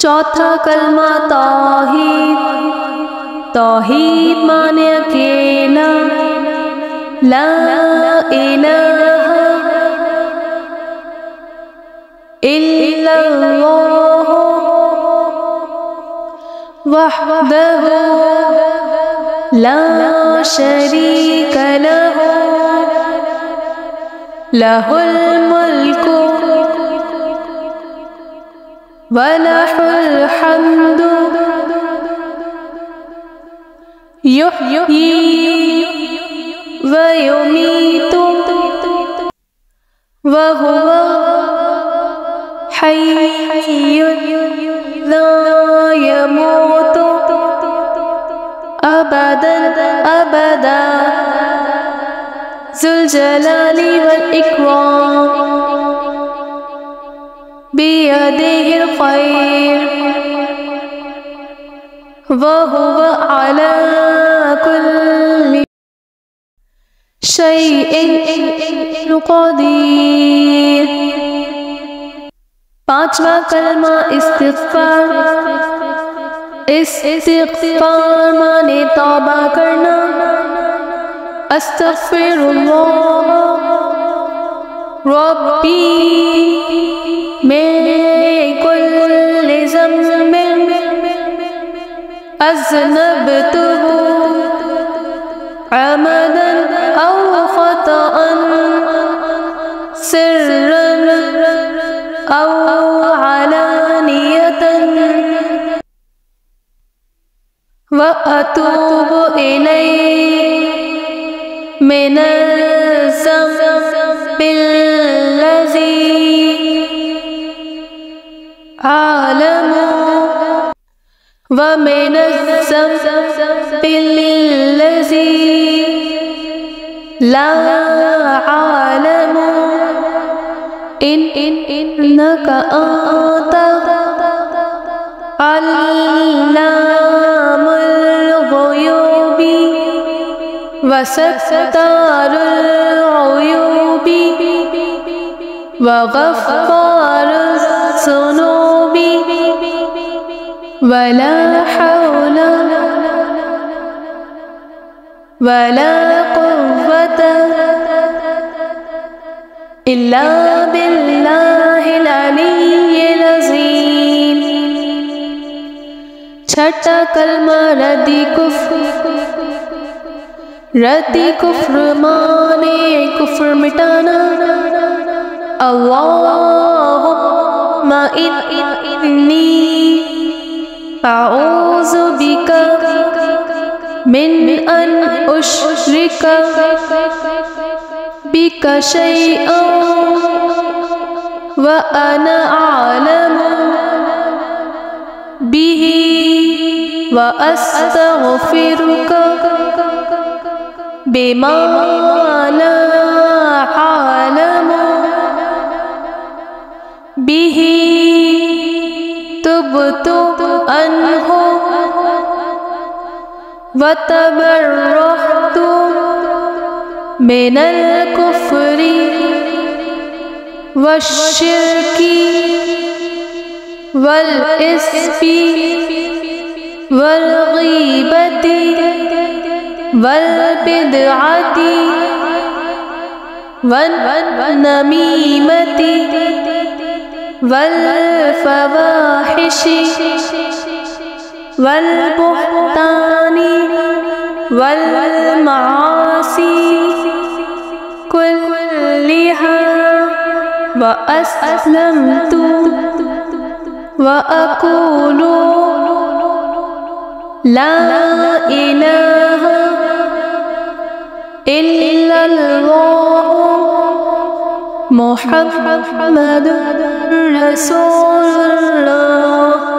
چوتھا کلمہ توحید، توحید مانے اکیلا، لا الہ الا اللہ وحدہ لا شریک لہ، لہ الملک وَلَهُ الْحَمْدُ يُحْيِي وَيُمِيتُ وَهُوَ حَيٌّ لَا يَمُوتُ أَبَدًا أَبَدًا ذُو الْجَلَالِ وَالْإِكْرَامِ بِيَدِهِ الْخَيْرُ وَهُوَ عَلَى كُلِّ شَيْءٍ قَدِيرٌ۔ پانچواں کلمہ استغفار، استغفار مانے توبہ کرنا، استغفر اللہ ربی من کل ذنب اذنبته عمدا او خطأ سرا او علانیة واتوب الیہ من الذنب الذی عالم ومن الذنب الذی لا عالم انک انت علام الغیوب وستار العیوب وغفار الذنوب ولا حول ولا قوة إلا بالله العلي العظيم۔ چھٹا کلمہ ردی کفر، ردی کفر مانے کفر مٹانا، اللہم انی اعوذ بک من ان اشرک بک شیئا وانا اعلم به واستغفرک بما لا اعلم به تبت عنہ وتبرأت من الكفر والشرك والإثم والغيبة والبدعة والنميمة والفواحش والبهتان والمعاصي كلها وأسلمت وأقول لا إله إلا الله محمد رسول اللہ۔